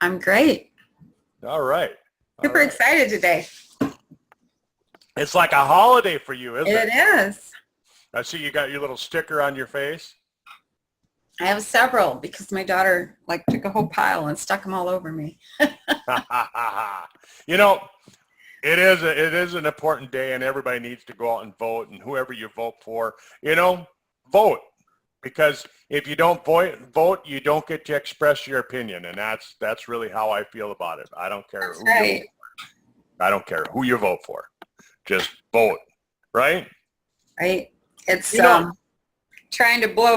I'm great. All right. Super excited today. It's like a holiday for you, isn't it? It is. I see you got your little sticker on your face. I have several because my daughter took a whole pile and stuck them all over me. You know, it is an important day, and everybody needs to go out and vote. And whoever you vote for, vote, because if you don't vote, you don't get to express your opinion, and that's really how I feel about it. I don't care who you vote for. I don't care who you vote for. Just vote, right? Right. It's trying to blow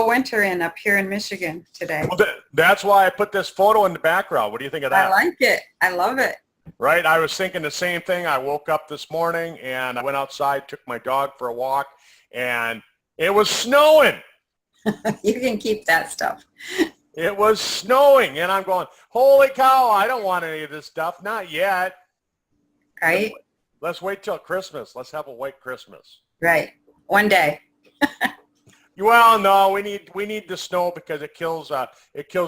winter in up here in Michigan today. Well, that's why I put this photo in the background. What do you think of that? I like it. I love it. Right? I was thinking the same thing. I woke up this morning and I went outside, took my dog for a walk, and it was snowing. You can keep that stuff. It was snowing, and I'm going, holy cow, I don't want any of this stuff. Not yet. Right? Let's wait till Christmas. Let's have a white Christmas. Right. One day. Well, no, we need the snow because it kills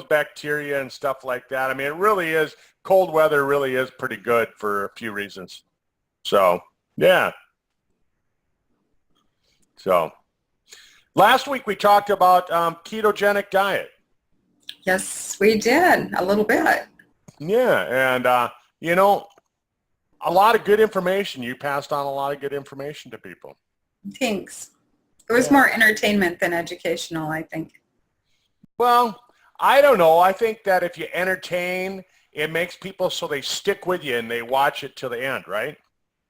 bacteria and stuff like that. I mean, it really is, cold weather really is pretty good for a few reasons. So, yeah. So, last week we talked about ketogenic diet. Yes, we did a little bit. Yeah, and a lot of good information. You passed on a lot of good information to people. Thanks. It was more entertainment than educational, I think. Well, I don't know. I think that if you entertain, it makes people so they stick with you and they watch it till the end, right?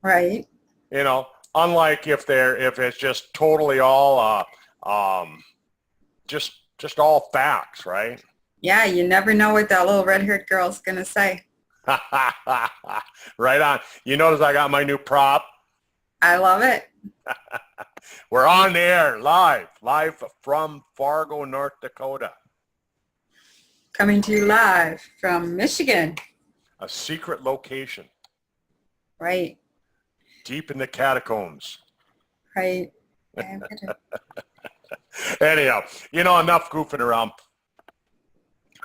Right. Unlike if it's just totally all just all facts, right? Yeah, you never know what that little red-haired girl's going to say. Right on. You notice I got my new prop? I love it. We're on the air, live from Fargo, North Dakota. Coming to you live from Michigan. A secret location. Right. Deep in the catacombs. Right. Anyhow, enough goofing around.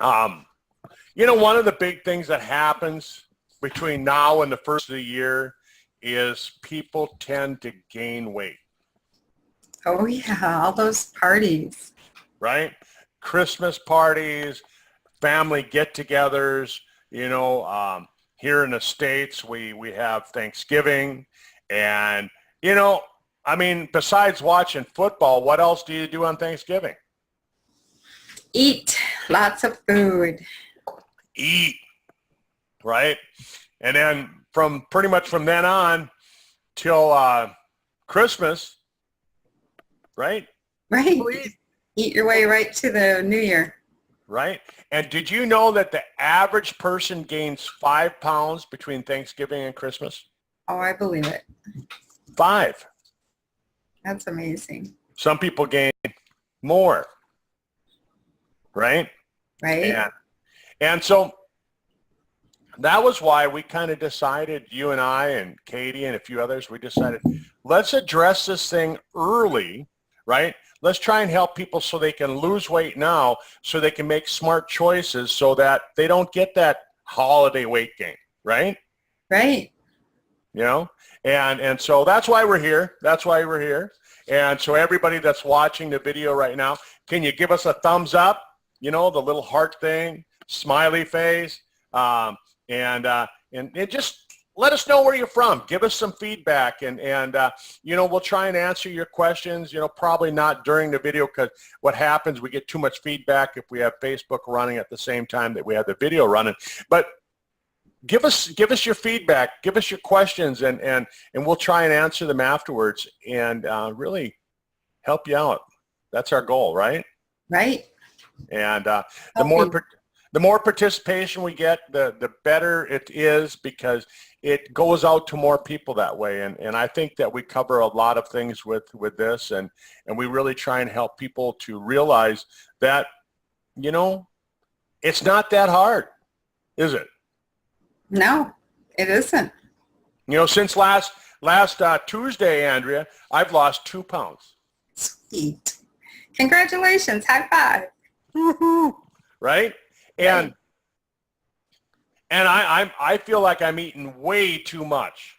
One of the big things that happens between now and the first of the year is people tend to gain weight. Oh, yeah, all those parties. Right? Christmas parties, family get-togethers, here in the States, we have Thanksgiving. And, besides watching football, what else do you do on Thanksgiving? Eat lots of food. Eat, right? And then pretty much from then on till Christmas, right? Right. Eat your way right to the New Year. Right. And did you know that the average person gains 5 pounds between Thanksgiving and Christmas? Oh, I believe it. 5. That's amazing. Some people gain more. Right? Right. And so that was why we kind of decided, you and I and Katie and a few others, we decided, let's address this thing early, right? Let's try and help people so they can lose weight now, so they can make smart choices so that they don't get that holiday weight gain, right? Right. And so that's why we're here. That's why we're here. And so everybody that's watching the video right now, can you give us a thumbs up? The little heart thing, smiley face, and just let us know where you're from. Give us some feedback, and we'll try and answer your questions. Probably not during the video, because what happens, we get too much feedback if we have Facebook running at the same time that we have the video running. But give us your feedback, give us your questions, and we'll try and answer them afterwards, and really help you out. That's our goal, right? Right. And the more participation we get, the better it is, because it goes out to more people that way. And I think that we cover a lot of things with this, and we really try and help people to realize that, it's not that hard, is it? No, it isn't. Since last Tuesday, Andrea, I've lost 2 pounds. Sweet. Congratulations. High five. Woohoo. Right? And And I feel like I'm eating way too much.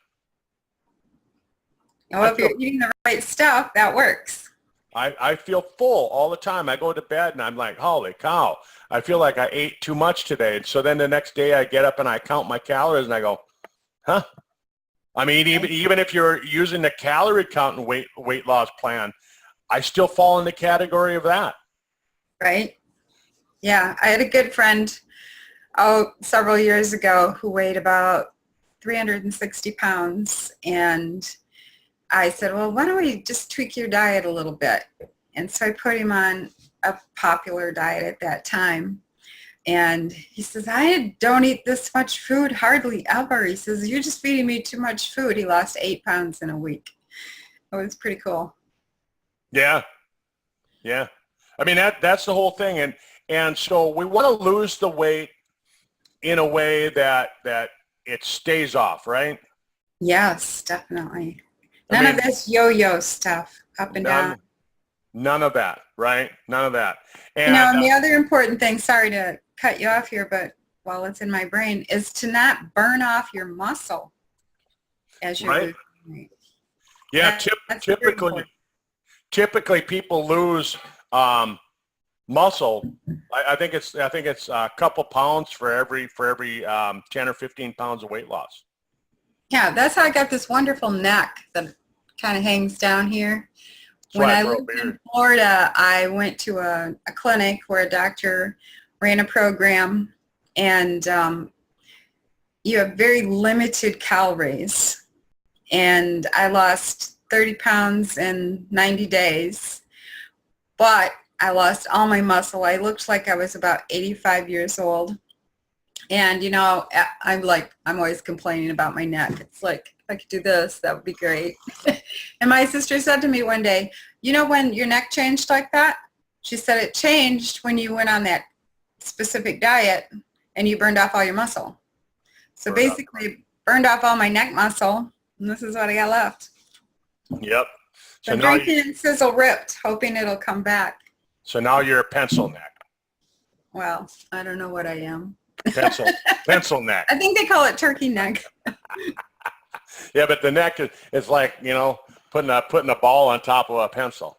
Well, if you're eating the right stuff, that works. I feel full all the time. I go to bed and I'm like, holy cow, I feel like I ate too much today. And so then the next day I get up and I count my calories and I go, huh? I mean, even if you're using the calorie count and weight loss plan, I still fall in the category of that. Right? Yeah, I had a good friend, several years ago who weighed about 360 pounds. And I said, well, why don't we just tweak your diet a little bit? And so I put him on a popular diet at that time. And he says, I don't eat this much food hardly ever. He says, you're just feeding me too much food. He lost 8 pounds in a week. It was pretty cool. Yeah. Yeah. I mean, that's the whole thing. And so we want to lose the weight in a way that it stays off, right? Yes, definitely. None of this yo-yo stuff, up and down. None of that, right? None of that. And, and the other important thing, sorry to cut you off here, but while it's in my brain, is to not burn off your muscle as you're losing weight. Yeah, typically people lose muscle. I think it's a couple pounds for every 10 or 15 pounds of weight loss. Yeah, that's how I got this wonderful neck that kind of hangs down here. When I lived in Florida, I went to a clinic where a doctor ran a program, and you have very limited calories. And I lost 30 pounds in 90 days, but I lost all my muscle. I looked like I was about 85 years old. And, I'm always complaining about my neck. It's like, if I could do this, that would be great. And my sister said to me one day, when your neck changed like that? She said it changed when you went on that specific diet and you burned off all your muscle. So basically, burned off all my neck muscle, and this is what I got left. Yep. So drinking and sizzle ripped, hoping it'll come back. So now you're a pencil neck. Well, I don't know what I am. Pencil neck. I think they call it turkey neck. Yeah, but the neck is like, putting a ball on top of a pencil.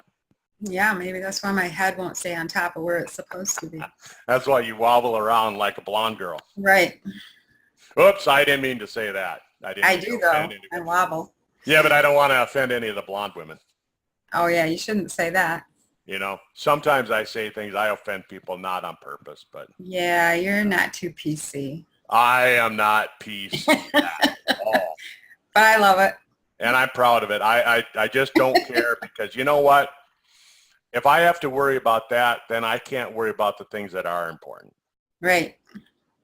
Yeah, maybe that's why my head won't stay on top of where it's supposed to be. That's why you wobble around like a blonde girl. Right. Oops, I didn't mean to say that. I do, though. I wobble. Yeah, but I don't want to offend any of the blonde women. Oh, yeah, you shouldn't say that. Sometimes I say things, I offend people, not on purpose, but. Yeah, you're not too PC. I am not PC at all. But I love it. And I'm proud of it. I just don't care because you know what? If I have to worry about that, then I can't worry about the things that are important. Right.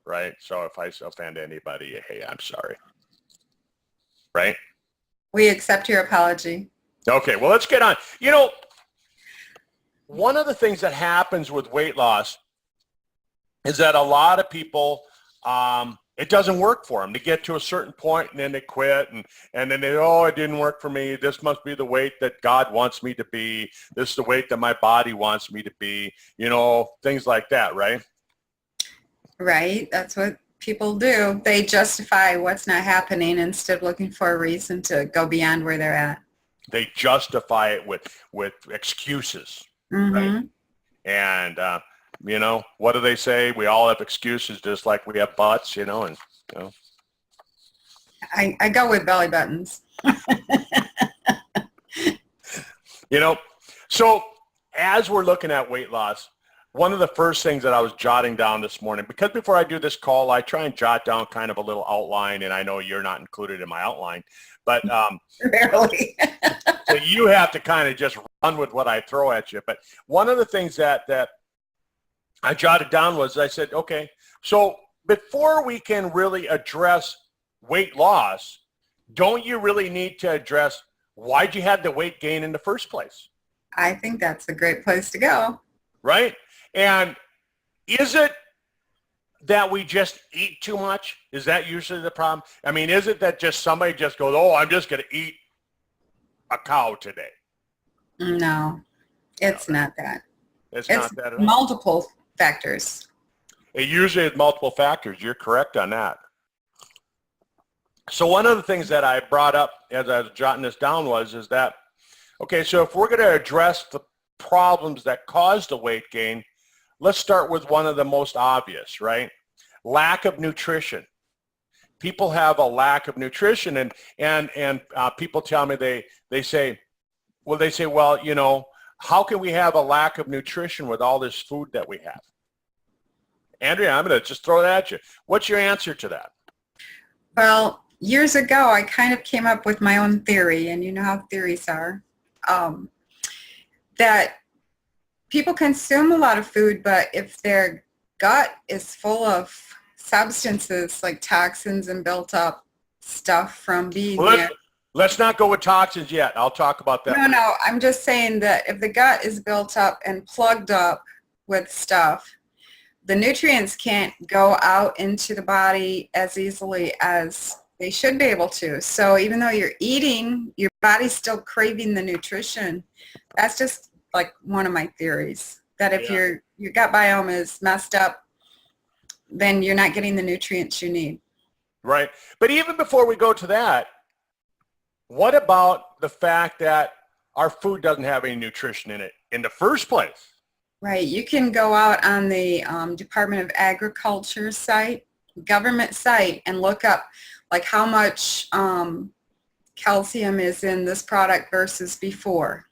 Right? So if I offend anybody, hey, I'm sorry. Right? We accept your apology. Okay, well, let's get on. One of the things that happens with weight loss is that a lot of people, it doesn't work for them. They get to a certain point and then they quit and then it didn't work for me. This must be the weight that God wants me to be. This is the weight that my body wants me to be, things like that, right? Right. That's what people do. They justify what's not happening instead of looking for a reason to go beyond where they're at. They justify it with excuses. Mm-hmm. Right? And, what do they say? We all have excuses just like we have butts, I go with belly buttons. So as we're looking at weight loss, one of the first things that I was jotting down this morning, because before I do this call, I try and jot down kind of a little outline, and I know you're not included in my outline, but barely. so you have to kind of just run with what I throw at you. But one of the things that I jotted down was I said, okay, so before we can really address weight loss, don't you really need to address why'd you have the weight gain in the first place? I think that's a great place to go. Right? And is it that we just eat too much? Is that usually the problem? I mean, is it that just somebody just goes, I'm just going to eat a cow today? No, it's not that. It's not that at all. Multiple factors. It usually is multiple factors. You're correct on that. So one of the things that I brought up as I was jotting this down is that, okay, so if we're going to address the problems that cause the weight gain, let's start with one of the most obvious, right? Lack of nutrition. People have a lack of nutrition, and people tell me they say, well, you know, how can we have a lack of nutrition with all this food that we have? Andrea, I'm going to just throw that at you. What's your answer to that? Well, years ago, I kind of came up with my own theory, and you know how theories are, that people consume a lot of food, but if their gut is full of substances like toxins and built up stuff from being there. Let's not go with toxins yet. I'll talk about that. No, I'm just saying that if the gut is built up and plugged up with stuff, the nutrients can't go out into the body as easily as they should be able to. So even though you're eating, your body's still craving the nutrition. That's just like one of my theories, that if your gut biome is messed up, then you're not getting the nutrients you need. Right. But even before we go to that, what about the fact that our food doesn't have any nutrition in it in the first place? Right. You can go out on the Department of Agriculture site, government site, and look up like how much calcium is in this product versus before.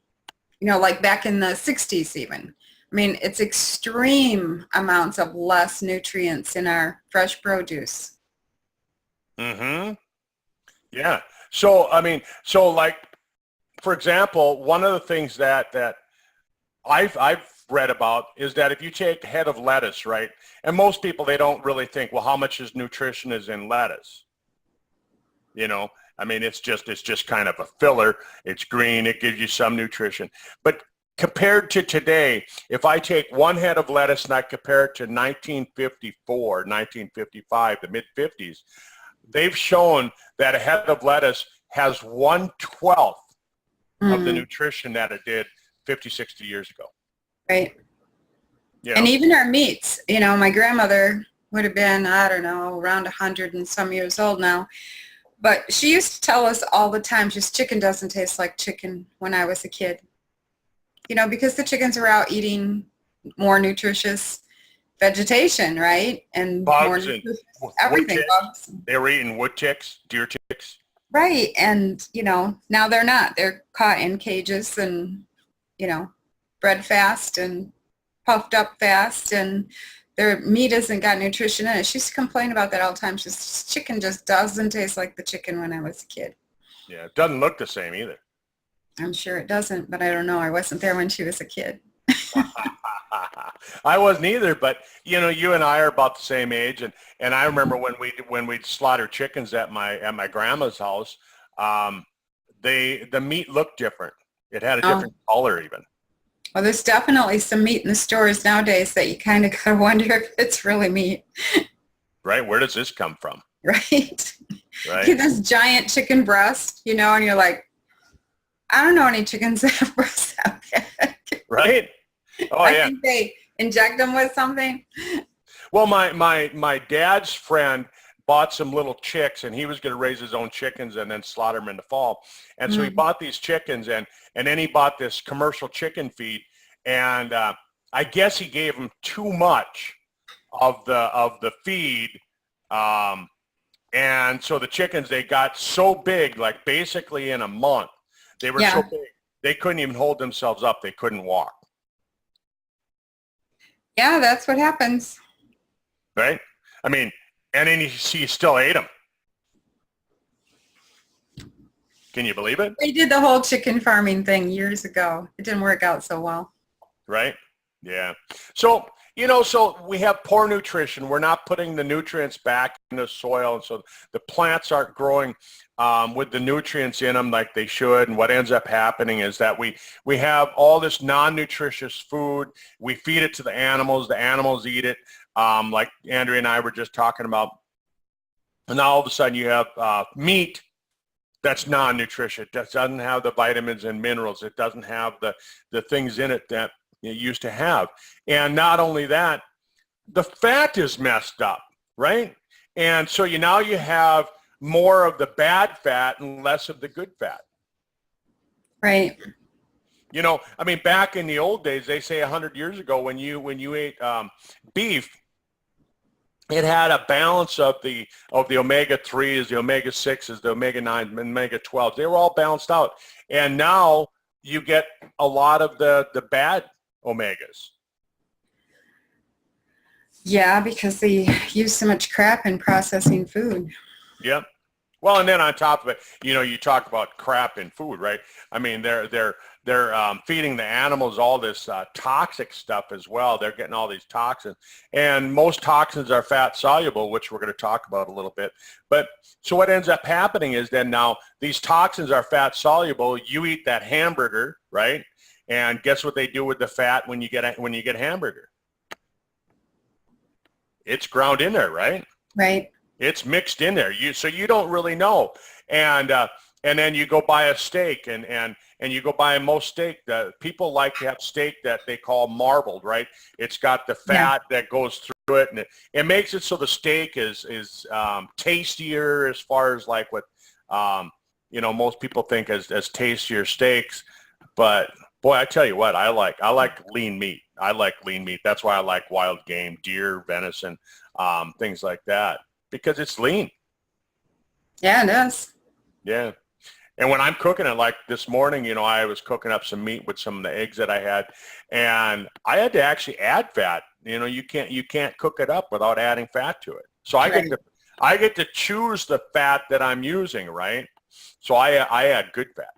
You know, like back in the 60s even. I mean, it's extreme amounts of less nutrients in our fresh produce. Mm-hmm. Yeah. So, I mean, so like, for example, one of the things that I've read about is that if you take a head of lettuce, right, and most people, they don't really think, well, how much is nutrition is in lettuce? You know, I mean, it's just kind of a filler. It's green. It gives you some nutrition. But compared to today, if I take one head of lettuce and I compare it to 1954, 1955, the mid-50s, they've shown that a head of lettuce has 1/12 of the nutrition that it did 50, 60 years ago. Right. You know? And even our meats, you know, my grandmother would have been, I don't know, around 100 and some years old now. But she used to tell us all the time, just chicken doesn't taste like chicken when I was a kid. You know, because the chickens were out eating more nutritious vegetation, right? And bugs more and everything. Bugs. They were eating wood ticks, deer ticks. Right. And, you know, now they're not. They're caught in cages and, you know, bred fast and puffed up fast, and their meat hasn't got nutrition in it. She used to complain about that all the time. She says, chicken just doesn't taste like the chicken when I was a kid. Yeah, it doesn't look the same either. I'm sure it doesn't, but I don't know. I wasn't there when she was a kid. I wasn't either, but you know, you and I are about the same age, and I remember when we'd slaughter chickens at my grandma's house, the meat looked different. It had a different color even. Well, there's definitely some meat in the stores nowadays that you kind of gotta wonder if it's really meat. Right? Where does this come from? Right. Right. This giant chicken breast, you know, and you're like, I don't know any chickens that have breasts that big. Right? Oh, I think they inject them with something. Well, my dad's friend bought some little chicks, and he was going to raise his own chickens and then slaughter them in the fall. And so he bought these chickens, and then he bought this commercial chicken feed, and I guess he gave them too much of the feed, and so the chickens, they got so big, like basically in a month. They were so big, they couldn't even hold themselves up. They couldn't walk. Yeah, that's what happens. Right? I mean, and then you still ate them. Can you believe it? They did the whole chicken farming thing years ago. It didn't work out so well. Right? Yeah. So, you know, so we have poor nutrition. We're not putting the nutrients back in the soil, and so the plants aren't growing with the nutrients in them like they should. And what ends up happening is that we have all this non-nutritious food. We feed it to the animals eat it, like Andrea and I were just talking about. And now all of a sudden you have meat that's non-nutritious. That doesn't have the vitamins and minerals. It doesn't have the things in it that it used to have. And not only that, the fat is messed up, right? And so now you have more of the bad fat and less of the good fat. Right. You know, I mean, back in the old days, they say 100 years ago, when you ate beef, it had a balance of the omega-3s, the omega-6s, the omega-9s, omega-12s. They were all balanced out. And now you get a lot of the bad omegas. Yeah, because they use so much crap in processing food. Yep. Well, and then on top of it, you know, you talk about crap in food, right? I mean, they're feeding the animals all this toxic stuff as well. They're getting all these toxins, and most toxins are fat soluble, which we're going to talk about a little bit. But so what ends up happening is then now these toxins are fat soluble. You eat that hamburger, right? And guess what they do with the fat when you get hamburger? It's ground in there, right? Right. It's mixed in there. So you don't really know. And then you go buy a steak and you go buy most steak. People like to have steak that they call marbled, right? It's got the fat that goes through it, and it makes it so the steak is tastier as far as like what you know, most people think as tastier steaks. But boy, I tell you what, I like lean meat. I like lean meat. That's why I like wild game, deer, venison, things like that, because it's lean. Yeah, it is. Yeah. And when I'm cooking it, like this morning, you know, I was cooking up some meat with some of the eggs that I had, and I had to actually add fat. You know, you can't cook it up without adding fat to it. So I get to choose the fat that I'm using, right? So I add good fat.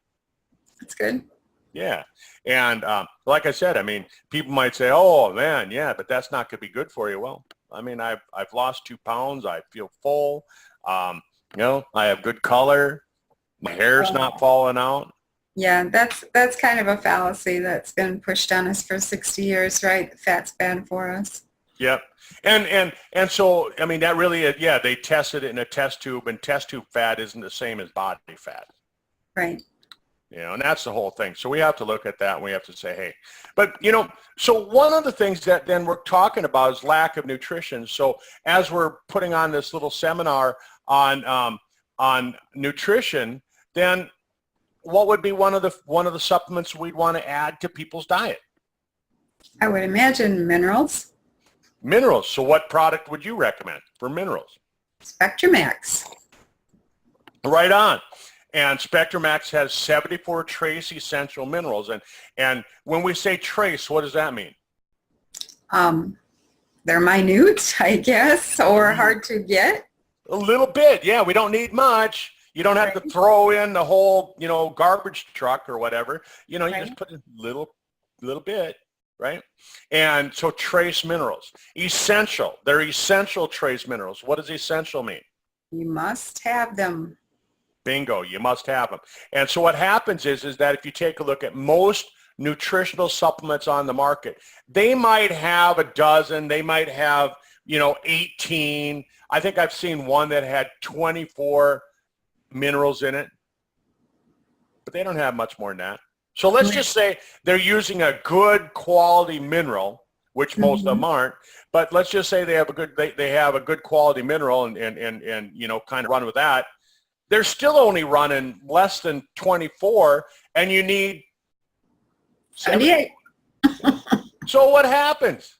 That's good. Yeah. And like I said, I mean, people might say, oh, man, yeah, but that's not going to be good for you. Well, I mean, I've lost 2 pounds. I feel full. You know, I have good color. My hair's not falling out. Yeah, that's kind of a fallacy that's been pushed on us for 60 years, right? Fat's bad for us. Yep. And so, I mean, that really is, yeah, they tested it in a test tube, and test tube fat isn't the same as body fat. Right. You know, and that's the whole thing. So we have to look at that, and we have to say, hey. But, you know, so one of the things that then we're talking about is lack of nutrition. So as we're putting on this little seminar on nutrition, then what would be one of the supplements we'd want to add to people's diet? I would imagine minerals. Minerals. So what product would you recommend for minerals? Spectrumax. Right on. And Spectrumax has 74 trace essential minerals. And when we say trace, what does that mean? They're minute, I guess, or hard to get. A little bit, yeah. We don't need much. You don't have to throw in the whole, you know, garbage truck or whatever. You know, you just put a little bit, right? And so trace minerals. Essential. They're essential trace minerals. What does essential mean? You must have them. Bingo, you must have them. And so what happens is that if you take a look at most nutritional supplements on the market, they might have a dozen, they might have, you know, 18. I think I've seen one that had 24 minerals in it, but they don't have much more than that. So let's just say they're using a good quality mineral, which most of them aren't, but let's just say they have a good quality mineral and you know, kind of run with that. They're still only running less than 24, and you need 78. So what happens?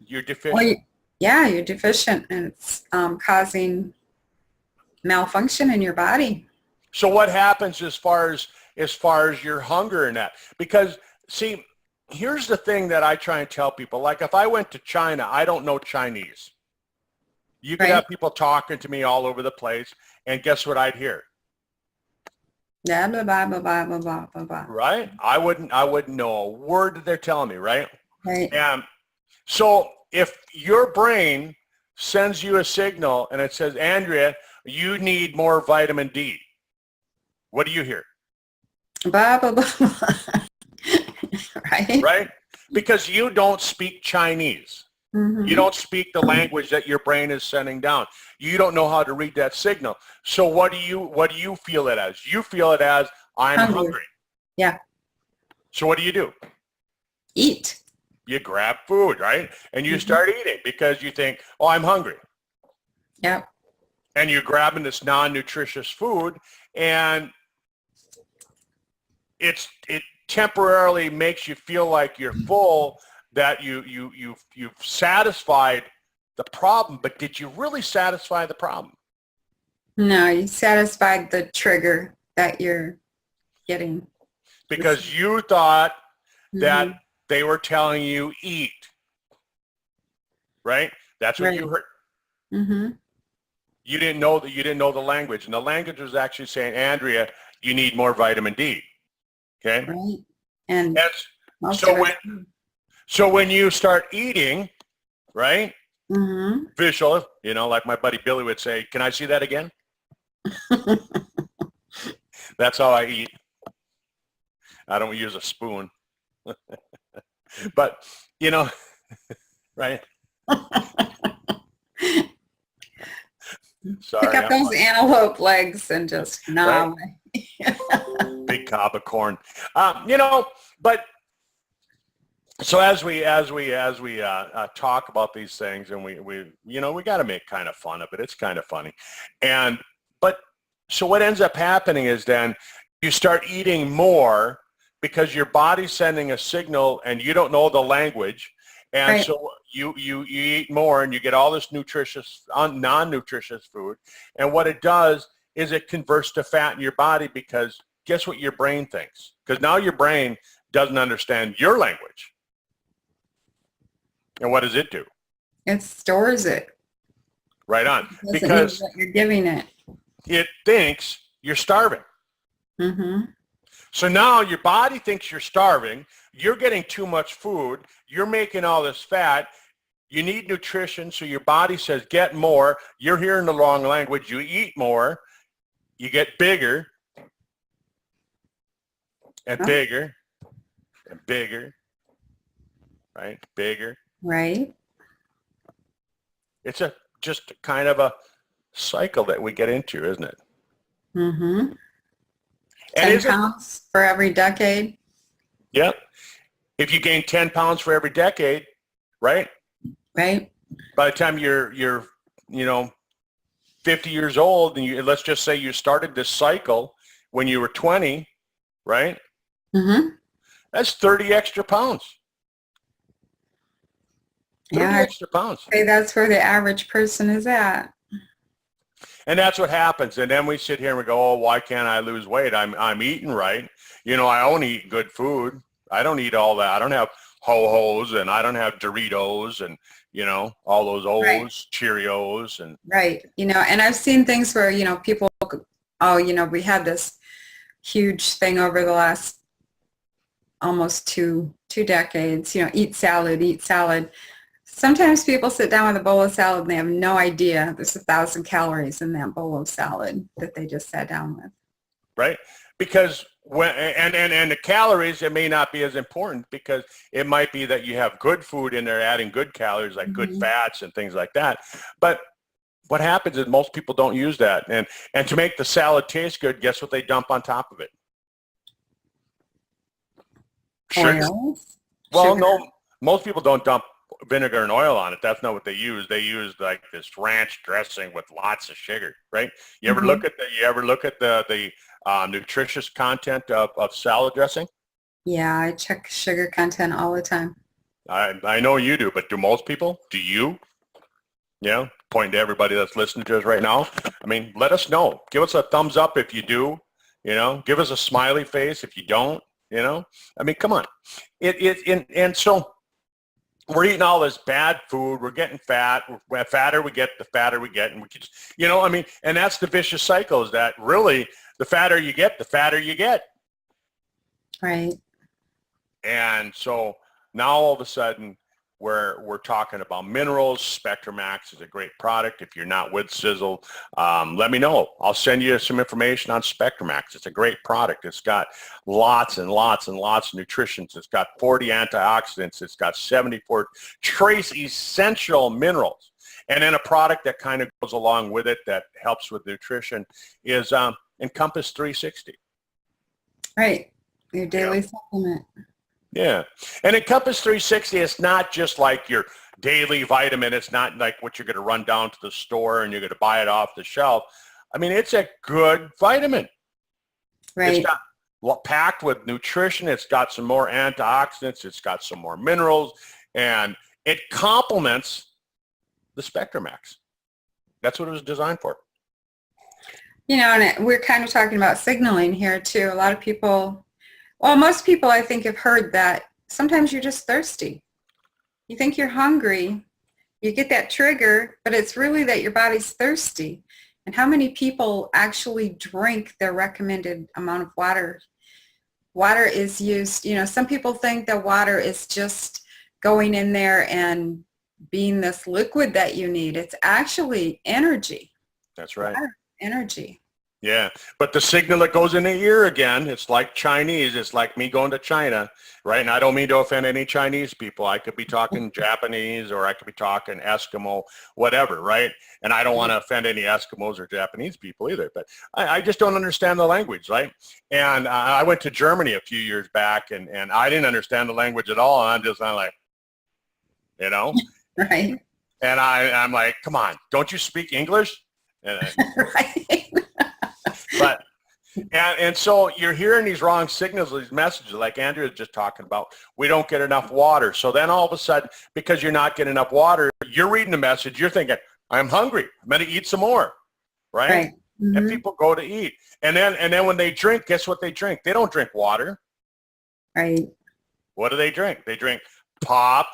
You're deficient. Well, yeah, you're deficient, and it's causing malfunction in your body. So what happens as far as your hunger and that? Because see, here's the thing that I try and tell people. Like if I went to China, I don't know Chinese. You could have people talking to me all over the place, and guess what I'd hear? Yeah, blah, blah, blah, blah, blah, blah, blah, blah. Right? I wouldn't know a word that they're telling me, right? Right. And so if your brain sends you a signal and it says, Andrea, you need more vitamin D, what do you hear? Blah, blah, blah, blah. Right? Right? Because you don't speak Chinese. You don't speak the language that your brain is sending down. You don't know how to read that signal. So what do you feel it as? You feel it as I'm hungry. Yeah. So what do? Eat. you grab food, right? And you start eating because you think, oh, I'm hungry. Yep. And you're grabbing this non-nutritious food, and it temporarily makes you feel like you're full, that you've satisfied the problem, but did you really satisfy the problem? No, you satisfied the trigger that you're getting. Because you thought that they were telling you eat, right? That's what you heard. You didn't know that. You didn't know the language, and the language was actually saying, Andrea, you need more vitamin D. Okay. Right. And so when you start eating, right? Visual, like my buddy Billy would say, can I see that again? That's how I eat. I don't use a spoon. But, right? Sorry. Pick up those antelope legs and just gnaw. Right? Big cob of corn. But so as we talk about these things, and we got to make kind of fun of it. It's kind of funny. But so what ends up happening is then you start eating more because your body's sending a signal and you don't know the language. And right. So you eat more and you get all this nutritious, non-nutritious food. And what it does is it converts to fat in your body, because guess what your brain thinks? Because now your brain doesn't understand your language. And what does it do? It stores it. Right on. It because what you're giving it. It thinks you're starving. So now your body thinks you're starving. You're getting too much food. You're making all this fat. You need nutrition, so your body says, get more. You're hearing the wrong language. You eat more. You get bigger and bigger and bigger, right? Bigger. Right. It's just kind of a cycle that we get into, isn't it? 10 pounds for every decade. Yep. If you gain 10 pounds for every decade, right? Right. By the time you're 50 years old, and let's just say you started this cycle when you were 20, right? That's 30 extra pounds. 30 extra pounds. Okay, that's where the average person is at. And that's what happens. And then we sit here and we go, oh, why can't I lose weight? I'm eating right. I only eat good food. I don't eat all that. I don't have Ho-Hos, and I don't have Doritos, and, all those O's, right. Cheerios. And right. And I've seen things where, people, we had this huge thing over the last almost two decades, eat salad, eat salad. Sometimes people sit down with a bowl of salad and they have no idea there's 1,000 calories in that bowl of salad that they just sat down with. Right. Because and the calories, it may not be as important, because it might be that you have good food in there, adding good calories, like good fats and things like that. But what happens is most people don't use that. And to make the salad taste good, guess what they dump on top of it? Oils? Well, no, most people don't dump vinegar and oil on it. That's not what they use. They use like this ranch dressing with lots of sugar, right? You ever look at the nutritious content of salad dressing? Yeah, I check sugar content all the time. I know you do, but do most people? Do you? Yeah, pointing to everybody that's listening to us right now. I mean, let us know. Give us a thumbs up if you do. Give us a smiley face if you don't. I mean, come on. And so we're eating all this bad food. We're getting fat. The fatter we get, the fatter we get. And we just, and that's the vicious cycle, is that really the fatter you get, the fatter you get. Right. And so now all of a sudden we're talking about minerals. Spectrum Max is a great product. If you're not with Sizzle, let me know. I'll send you some information on Spectrum Max. It's a great product. It's got lots and lots and lots of nutrition. It's got 40 antioxidants. It's got 74 trace essential minerals. And then a product that kind of goes along with it that helps with nutrition is Encompass 360. Right. Your daily supplement. Yeah. And in Compass 360, it's not just like your daily vitamin. It's not like what you're going to run down to the store and you're going to buy it off the shelf. I mean, it's a good vitamin. Right. It's got packed with nutrition. It's got some more antioxidants. It's got some more minerals, and it complements the Spectrum X. That's what it was designed for. You know, and we're kind of talking about signaling here too. A lot of people, well, most people I think have heard that sometimes you're just thirsty. You think you're hungry, you get that trigger, but it's really that your body's thirsty. And how many people actually drink their recommended amount of water? Water is used, you know, some people think that water is just going in there and being this liquid that you need. It's actually energy. That's right. Water, energy. Yeah, but the signal that goes in the ear again, it's like Chinese. It's like me going to China, right? And I don't mean to offend any Chinese people. I could be talking Japanese, or I could be talking Eskimo, whatever, right? And I don't want to offend any Eskimos or Japanese people either. But I just don't understand the language, right? And I went to Germany a few years back, and I didn't understand the language at all. And I'm just like, you know? Right. And I'm like, come on, don't you speak English? And Right. But and so you're hearing these wrong signals, these messages, like Andrea was just talking about. We don't get enough water. So then all of a sudden, because you're not getting enough water, you're reading the message. You're thinking, I'm hungry. I'm going to eat some more, right? Right. Mm-hmm. And people go to eat, and then when they drink, guess what they drink? They don't drink water. Right. What do they drink? They drink pop,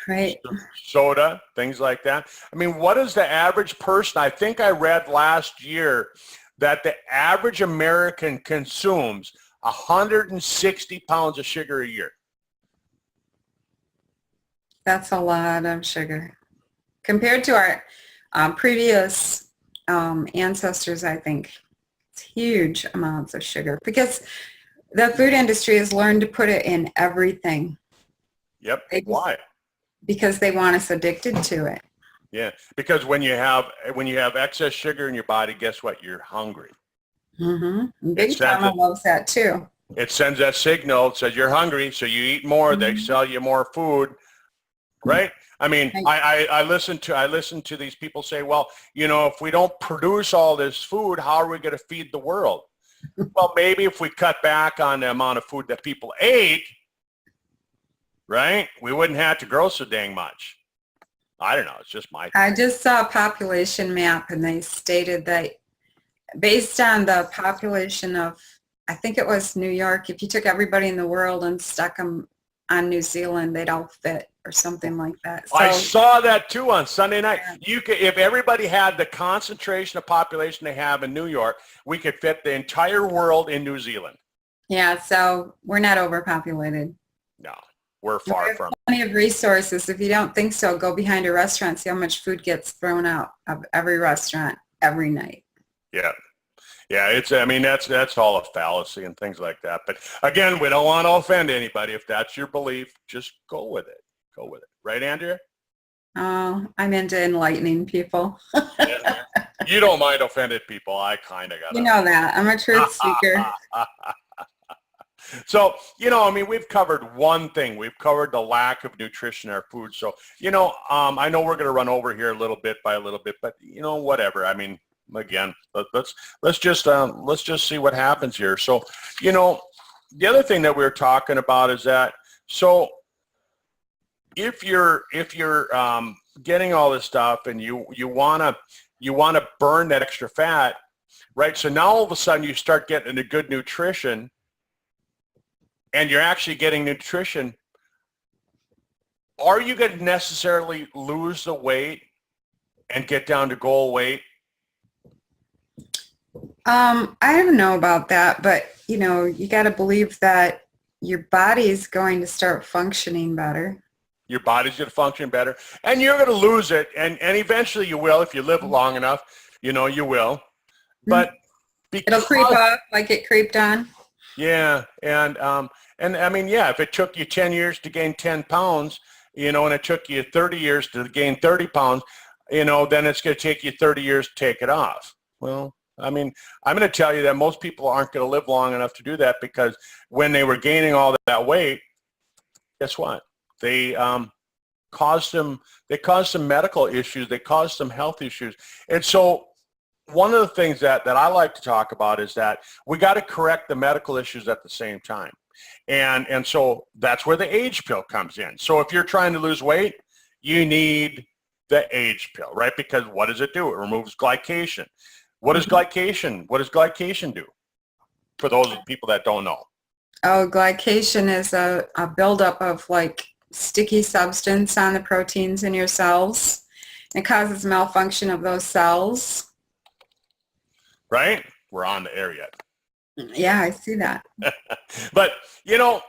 Right. soda, things like that. I mean, what is the average person? I think I read last year that the average American consumes 160 pounds of sugar a year. That's a lot of sugar. Compared to our previous ancestors, I think it's huge amounts of sugar because the food industry has learned to put it in everything. Yep. Why? Because they want us addicted to it. Yeah, because when you have excess sugar in your body, guess what? You're hungry. Mm-hmm. Big Pharma loves that too. It sends that signal. It says you're hungry, so you eat more. Mm-hmm. They sell you more food, right? I mean, right. I listen to these people say, well, you know, if we don't produce all this food, how are we going to feed the world? Well, maybe if we cut back on the amount of food that people ate, right, we wouldn't have to grow so dang much. I don't know. It's just my. I just saw a population map, and they stated that based on the population of, I think it was New York, if you took everybody in the world and stuck them on New Zealand, they'd all fit or something like that. So, I saw that too on Sunday night. You could, if everybody had the concentration of population they have in New York, we could fit the entire world in New Zealand. Yeah, so we're not overpopulated. No. We're far from plenty of resources. If you don't think so, go behind a restaurant, see how much food gets thrown out of every restaurant every night. Yeah. Yeah, it's, I mean, that's all a fallacy and things like that. But again, we don't want to offend anybody. If that's your belief, just go with it. Go with it. Right, Andrea? Oh, I'm into enlightening people. Yeah. You don't mind offended people. I kind of got You know that. I'm a truth seeker. So, you know, I mean, we've covered one thing. We've covered the lack of nutrition in our food. So, you know, I know we're going to run over here a little bit by a little bit, but you know, whatever. I mean, again, let's just see what happens here. So, you know, the other thing that we were talking about is that, so if you're getting all this stuff and you want to burn that extra fat, right? So now all of a sudden you start getting the good nutrition, and you're actually getting nutrition. Are you going to necessarily lose the weight and get down to goal weight? I don't know about that, but you know, you got to believe that your body is going to start functioning better. Your body's going to function better, and you're going to lose it, and eventually you will if you live long enough. You know, you will. But it'll creep up like it creeped on. Yeah, and I mean, yeah, if it took you 10 years to gain 10 pounds, you know, and it took you 30 years to gain 30 pounds, you know, then it's going to take you 30 years to take it off. Well, I mean, I'm going to tell you that most people aren't going to live long enough to do that, because when they were gaining all that weight, guess what? They caused some medical issues. They caused some health issues. And so one of the things that I like to talk about is that we got to correct the medical issues at the same time. And so that's where the age pill comes in. So if you're trying to lose weight, you need the age pill, right? Because what does it do? It removes glycation. What does glycation do? For those people that don't know. Oh, glycation is a buildup of like sticky substance on the proteins in your cells. It causes malfunction of those cells. Right? We're on the air yet. Yeah, I see that. But, you know,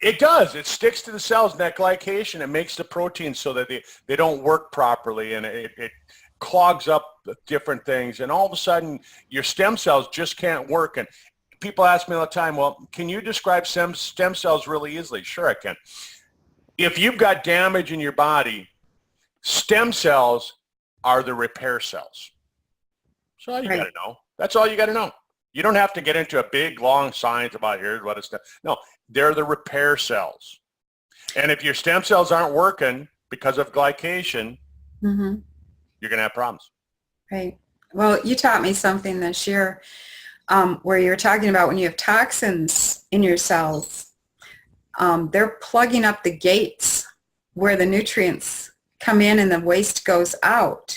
it does. It sticks to the cells, and that glycation, it makes the proteins so that they don't work properly, and it clogs up different things. And all of a sudden, your stem cells just can't work. And people ask me all the time, well, can you describe stem cells really easily? Sure, I can. If you've got damage in your body, stem cells are the repair cells. So all you got to know. That's all you got to know. You don't have to get into a big, long science about here's what it's. No, they're the repair cells. And if your stem cells aren't working because of glycation, you're going to have problems. Right. Well, you taught me something this year where you were talking about when you have toxins in your cells, they're plugging up the gates where the nutrients come in and the waste goes out.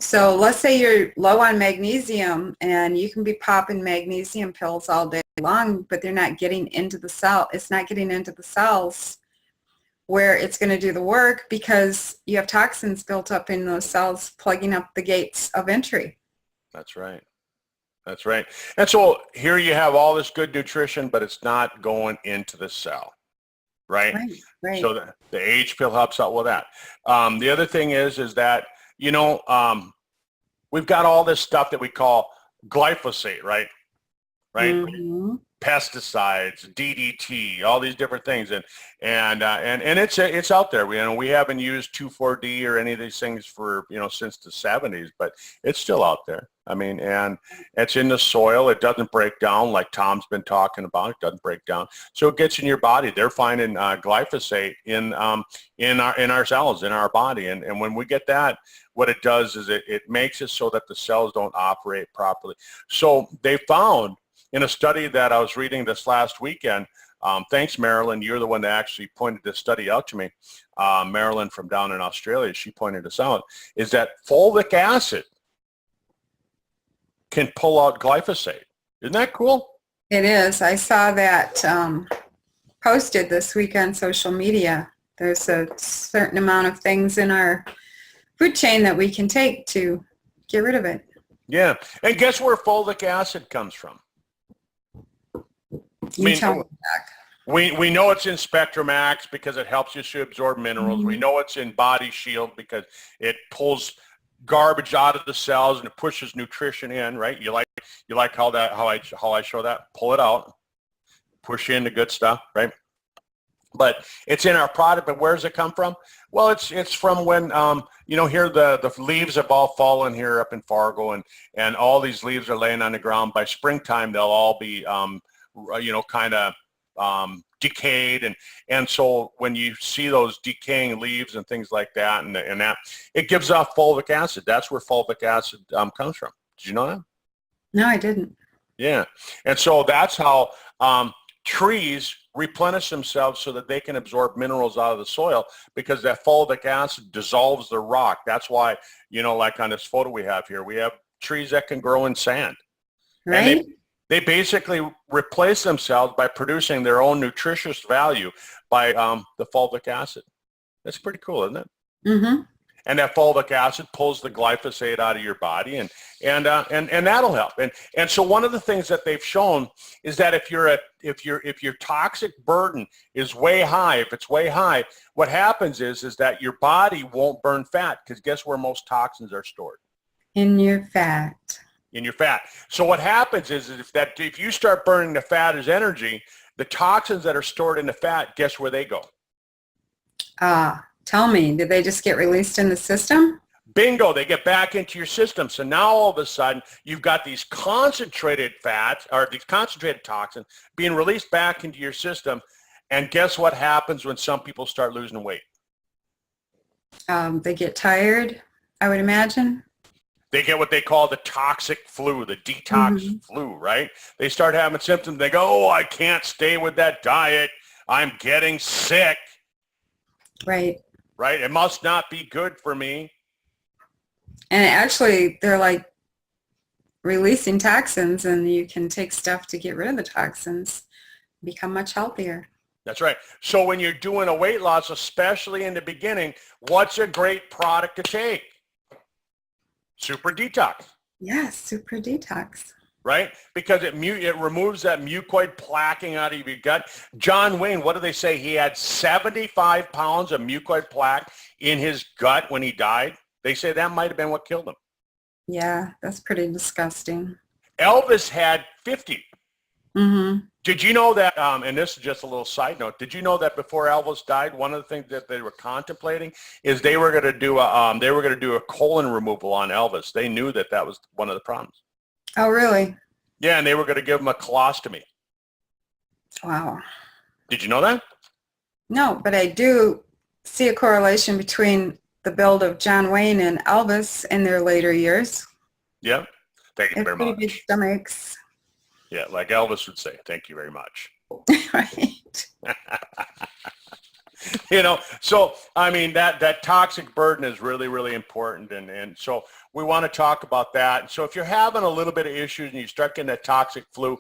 So let's say you're low on magnesium and you can be popping magnesium pills all day long, but they're not getting into the cell. It's not getting into the cells where it's going to do the work because you have toxins built up in those cells plugging up the gates of entry. That's right. That's right. And so here you have all this good nutrition, but it's not going into the cell. Right? Right. So the age pill helps out with that. The other thing is that, you know, we've got all this stuff that we call glyphosate, right? Pesticides, DDT, all these different things, and it's out there. We haven't used 2,4-D or any of these things for since the 70s, but it's still out there. I mean, and it's in the soil. It doesn't break down like Tom's been talking about. It doesn't break down, so it gets in your body. They're finding glyphosate in our cells, in our body, and when we get that, what it does is it makes it so that the cells don't operate properly. So they found in a study that I was reading this last weekend, thanks, Marilyn, you're the one that actually pointed this study out to me. Marilyn from down in Australia, she pointed this out, is that fulvic acid can pull out glyphosate. Isn't that cool? It is. I saw that posted this week on social media. There's a certain amount of things in our food chain that we can take to get rid of it. Yeah. And guess where fulvic acid comes from? You tell me, Doc. We know it's in Spectrum Max because it helps you to absorb minerals. We know it's in Body Shield because it pulls garbage out of the cells and it pushes nutrition in, right? You like how I show that? Pull it out, push in the good stuff, right? But it's in our product. But where does it come from? Well, it's from when here the leaves have all fallen here up in Fargo, and all these leaves are laying on the ground. By springtime, they'll all be decayed, and so when you see those decaying leaves and things like that, and that, it gives off fulvic acid. That's where fulvic acid comes from. Did you know that? No, I didn't. Yeah, and so that's how trees replenish themselves so that they can absorb minerals out of the soil, because that fulvic acid dissolves the rock. That's why, like on this photo we have here, we have trees that can grow in sand. Right. And they basically replace themselves by producing their own nutritious value by the fulvic acid. That's pretty cool, isn't it? Mm-hmm. And that fulvic acid pulls the glyphosate out of your body, and that'll help. And so one of the things that they've shown is that if your toxic burden is way high, if it's way high, what happens is that your body won't burn fat, because guess where most toxins are stored? In your fat. In your fat. So what happens is if you start burning the fat as energy, the toxins that are stored in the fat, guess where they go? Tell me, did they just get released in the system? Bingo, they get back into your system. So now all of a sudden you've got these concentrated fats, or these concentrated toxins being released back into your system, And guess what happens when some people start losing weight? They get tired, I would imagine. They get what they call the toxic flu, the detox flu, right? They start having symptoms. They go, oh, I can't stay with that diet. I'm getting sick. Right. Right? It must not be good for me. And actually, they're like releasing toxins, and you can take stuff to get rid of the toxins, become much healthier. That's right. So when you're doing a weight loss, especially in the beginning, what's a great product to take? Super Detox. Yes, Super Detox. Right? Because it removes that mucoid plaquing out of your gut. John Wayne, what do they say? He had 75 pounds of mucoid plaque in his gut when he died. They say that might have been what killed him. Yeah, that's pretty disgusting. Elvis had 50. Mm-hmm. Did you know that, and this is just a little side note, did you know that before Elvis died, one of the things that they were contemplating is they were going to do a colon removal on Elvis. They knew that that was one of the problems. Oh, really? Yeah, and they were going to give him a colostomy. Wow. Did you know that? No, but I do see a correlation between the build of John Wayne and Elvis in their later years. Yeah. Thank you very much. Big stomachs. Yeah, like Elvis would say, thank you very much. Right. You know, so, I mean, that toxic burden is really, really important. And so we want to talk about that. So if you're having a little bit of issues and you start getting that toxic flu,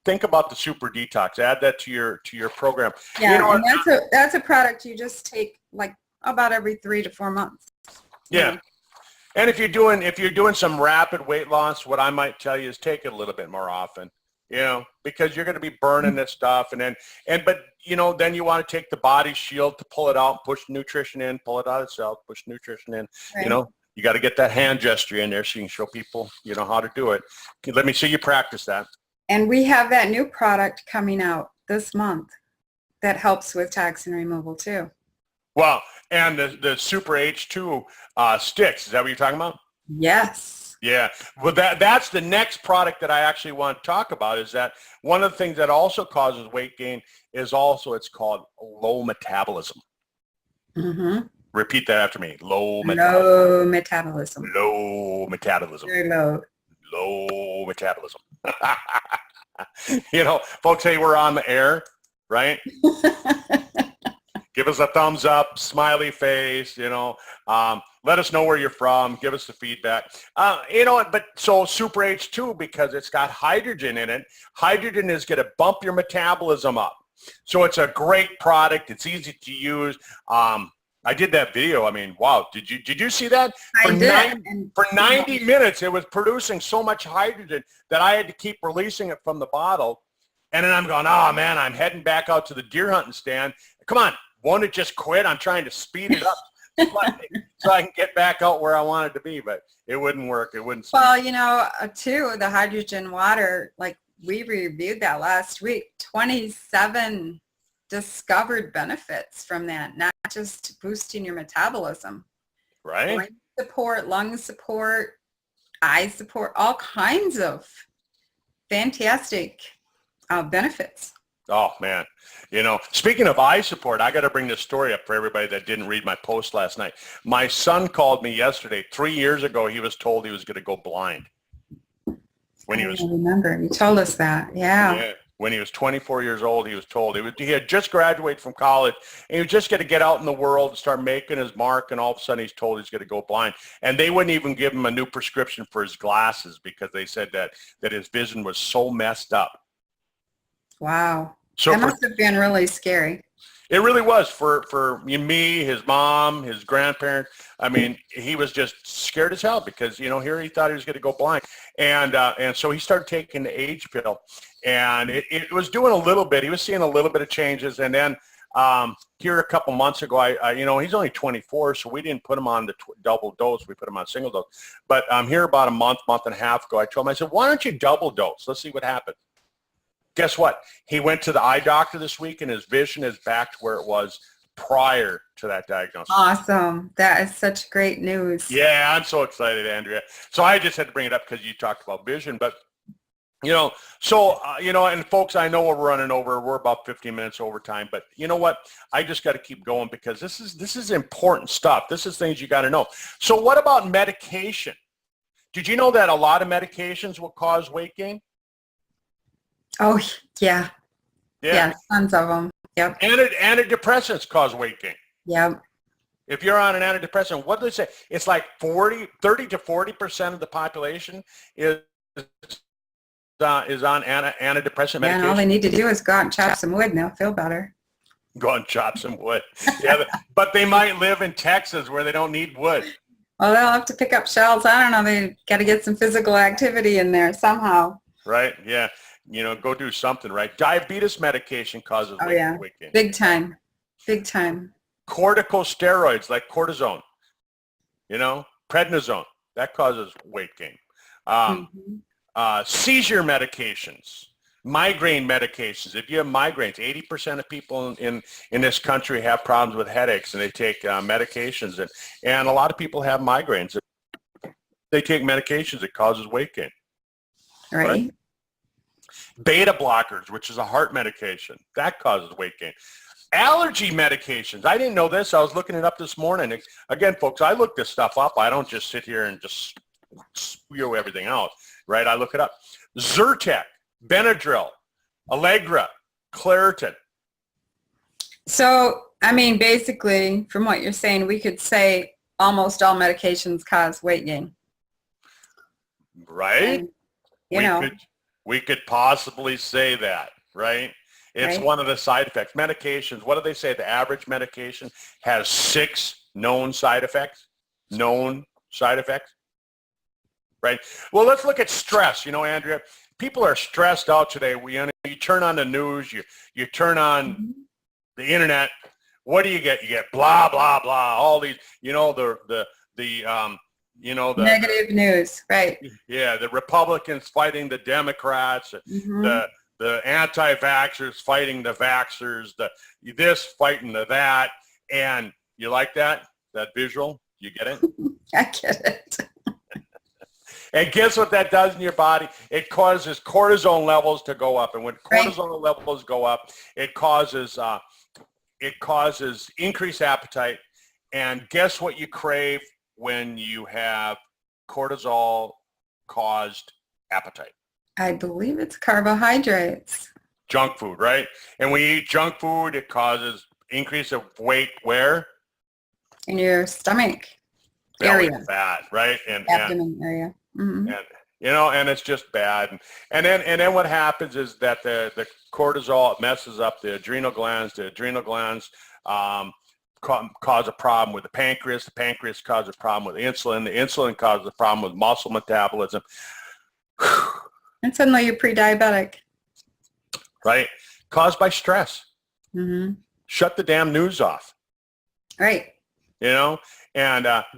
think about the Super Detox. Add that to your program. Yeah, you know, and that's a product you just take like about every 3 to 4 months. Yeah. And if you're doing some rapid weight loss, what I might tell you is take it a little bit more often. You know, because you're going to be burning this stuff, but you know, then you want to take the body shield to pull it out, push nutrition in, pull it out itself, push nutrition in. Right. You know, you got to get that hand gesture in there so you can show people, you know, how to do it. Let me see you practice that. And we have that new product coming out this month that helps with toxin removal too. Wow. And the Super H2 sticks, is that what you're talking about? Yes. Yeah, well, that's the next product that I actually want to talk about, is that one of the things that also causes weight gain is also, it's called low metabolism. Mm-hmm. Repeat that after me. Low metabolism. Low metabolism. Low metabolism. Very low. Low metabolism. You know, folks, hey, we're on the air, right? Give us a thumbs up, smiley face, you know. Let us know where you're from. Give us the feedback. You know, but so Super H2, because it's got hydrogen in it, hydrogen is going to bump your metabolism up. So it's a great product. It's easy to use. I did that video. I mean, wow. Did you see that? I did. For 90 minutes, it was producing so much hydrogen that I had to keep releasing it from the bottle. And then I'm going, oh, man, I'm heading back out to the deer hunting stand. Come on. Won't it just quit? I'm trying to speed it up so I can get back out where I wanted to be, but it wouldn't work. It wouldn't. Well, you know, too, the hydrogen water, like we reviewed that last week, 27 discovered benefits from that, not just boosting your metabolism. Right. Brain support, lung support, eye support, all kinds of fantastic benefits. Oh, man. You know, speaking of eye support, I got to bring this story up for everybody that didn't read my post last night. My son called me yesterday. 3 years ago, he was told he was going to go blind. When he was, I remember. You told us that. Yeah. When he was 24 years old, he was told. He had just graduated from college, and he was just going to get out in the world and start making his mark, and all of a sudden he's told he's going to go blind. And they wouldn't even give him a new prescription for his glasses because they said that his vision was so messed up. Wow. So that must have been really scary. It really was for me, his mom, his grandparents. I mean, he was just scared as hell because, you know, here he thought he was going to go blind. And so he started taking the age pill, and it was doing a little bit. He was seeing a little bit of changes. And then here a couple months ago, I you know, he's only 24, so we didn't put him on the double dose. We put him on single dose. But here about a month and a half ago, I told him, I said, why don't you double dose? Let's see what happens. Guess what? He went to the eye doctor this week, and his vision is back to where it was prior to that diagnosis. Awesome. That is such great news. Yeah, I'm so excited, Andrea. So I just had to bring it up because you talked about vision, but And folks, I know we're running over. We're about 15 minutes over time, but you know what? I just got to keep going because this is important stuff. This is things you got to know. So what about medication? Did you know that a lot of medications will cause weight gain? Oh, yeah. Yeah, tons of them. Yep. Antidepressants cause weight gain. Yep. If you're on an antidepressant, what do they say? It's like 30 to 40% of the population is on antidepressant medication. And all they need to do is go out and chop some wood and they'll feel better. Go out and chop some wood. Yeah, but they might live in Texas where they don't need wood. Well, they'll have to pick up shells. I don't know. They got to get some physical activity in there somehow. Right. Yeah. Go do something, right? Diabetes medication causes weight gain. Big time. Big time. Corticosteroids like cortisone, prednisone, that causes weight gain. Seizure medications, migraine medications. If you have migraines, 80% of people in this country have problems with headaches, and they take medications. And a lot of people have migraines. They take medications that causes weight gain. Right. Beta blockers, which is a heart medication, that causes weight gain. Allergy medications. I didn't know this. I was looking it up this morning. Again, folks, I look this stuff up. I don't just sit here and just spew everything out, right? I look it up. Zyrtec, Benadryl, Allegra, Claritin. So, basically, from what you're saying, we could say almost all medications cause weight gain. Right? And, we could possibly say that, right? It's one of the side effects. Medications, what do they say? The average medication has 6 known side effects. Known side effects, right? Well, let's look at stress. Andrea, people are stressed out today. You turn on the news, you turn on the internet. What do you get? You get blah, blah, blah, all these, the negative news, right? Yeah, the Republicans fighting the Democrats, the anti-vaxxers fighting the vaxxers, this fighting the that, and you like that visual? You get it? I get it. And guess what that does in your body? It causes cortisol levels to go up, and when cortisol levels go up, it causes increased appetite. And guess what you crave when you have cortisol-caused appetite? I believe it's carbohydrates. Junk food, right? And when you eat junk food, it causes increase of weight where? In your stomach belly area. Fat, right? And abdomen area. Mm-hmm. And it's just bad. And then what happens is that the cortisol messes up the adrenal glands. The adrenal glands cause a problem with the pancreas. The pancreas causes a problem with insulin. The insulin causes a problem with muscle metabolism. And suddenly you're pre-diabetic. Right? Caused by stress. Mm-hmm. Shut the damn news off. Right. And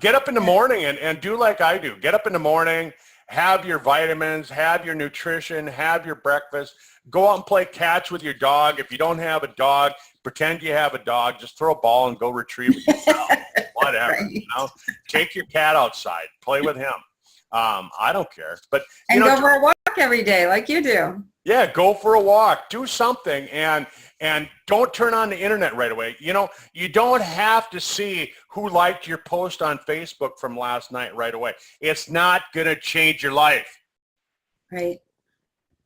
get up in the morning and do like I do. Get up in the morning, have your vitamins, have your nutrition, have your breakfast. Go out and play catch with your dog. If you don't have a dog, pretend you have a dog. Just throw a ball and go retrieve it yourself. Whatever. Right. Take your cat outside. Play with him. I don't care. But go for a walk every day like you do. Yeah, go for a walk. Do something and don't turn on the internet right away. You don't have to see who liked your post on Facebook from last night right away. It's not going to change your life. Right.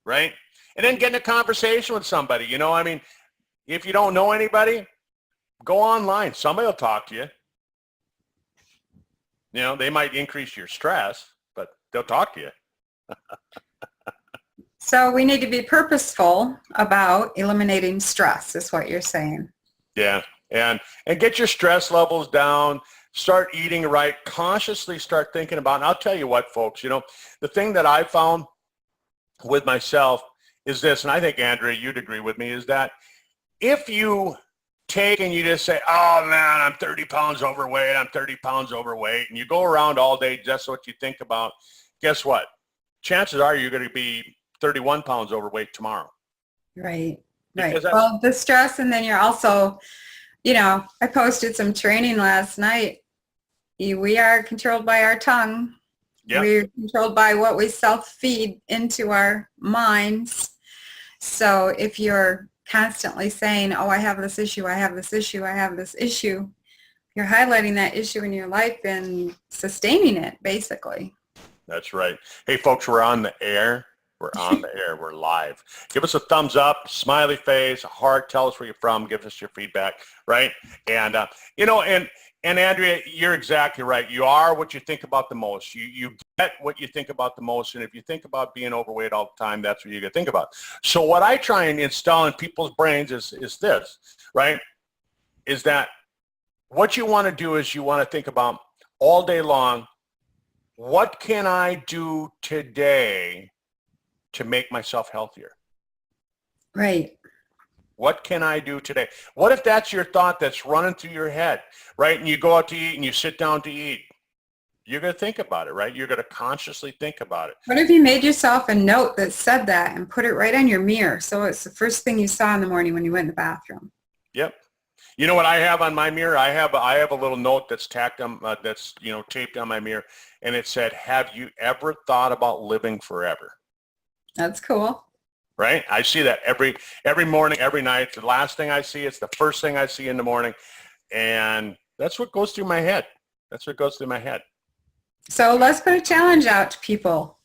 Right? And then get in a conversation with somebody. If you don't know anybody, go online. Somebody will talk to you. They might increase your stress, but they'll talk to you. So we need to be purposeful about eliminating stress, is what you're saying. Yeah, and get your stress levels down. Start eating right. Consciously start thinking about, and I'll tell you what, folks, the thing that I found with myself is this, and I think, Andrea, you'd agree with me, is that if you take and you just say, oh, man, I'm 30 pounds overweight, and you go around all day, just what you think about, guess what? Chances are you're going to be 31 pounds overweight tomorrow. Right. Well, the stress, and then you're also, I posted some training last night. We are controlled by our tongue. Yep. We're controlled by what we self-feed into our minds. So if you're constantly saying, oh, I have this issue, I have this issue, I have this issue, you're highlighting that issue in your life and sustaining it, basically. That's right. Hey, folks, we're on the air. We're on the air. We're live. Give us a thumbs up, smiley face, a heart. Tell us where you're from. Give us your feedback, right? And, and Andrea, you're exactly right. You are what you think about the most. You get what you think about the most. And if you think about being overweight all the time, that's what you got to think about. So what I try and install in people's brains is this, right? Is that what you want to do is you want to think about all day long, what can I do today to make myself healthier? Right. What can I do today? What if that's your thought that's running through your head, right? And you go out to eat and you sit down to eat. You're going to think about it, right? You're going to consciously think about it. What if you made yourself a note that said that and put it right on your mirror so it's the first thing you saw in the morning when you went in the bathroom? Yep. You know what I have on my mirror? I have a little note that's tacked on, taped on my mirror, and it said, "Have you ever thought about living forever?" That's cool. Right? I see that every morning, every night. The last thing I see, it's the first thing I see in the morning, and that's what goes through my head. That's what goes through my head. So let's put a challenge out to people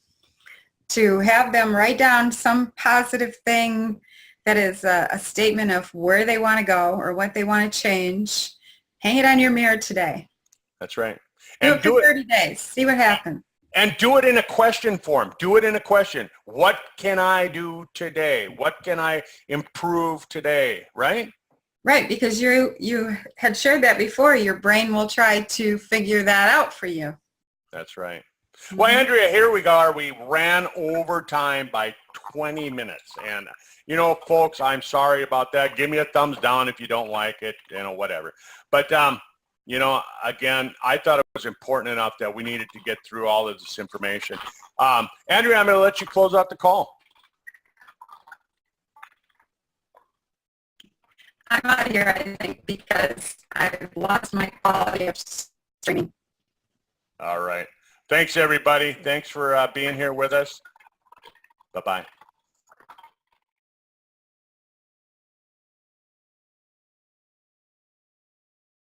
to have them write down some positive thing that is a statement of where they want to go or what they want to change. Hang it on your mirror today. That's right. And do it for 30 days. See what happens. And do it in a question form. Do it in a question. What can I do today? What can I improve today? Right? Right, because you had shared that before. Your brain will try to figure that out for you. That's right. Well, Andrea, here we are. We ran over time by 20 minutes. And, folks, I'm sorry about that. Give me a thumbs down if you don't like it, whatever. But, again, I thought it was important enough that we needed to get through all of this information. Andrea, I'm going to let you close out the call. I'm out of here, I think, because I've lost my quality of streaming. All right. Thanks, everybody. Thanks for being here with us. Bye-bye.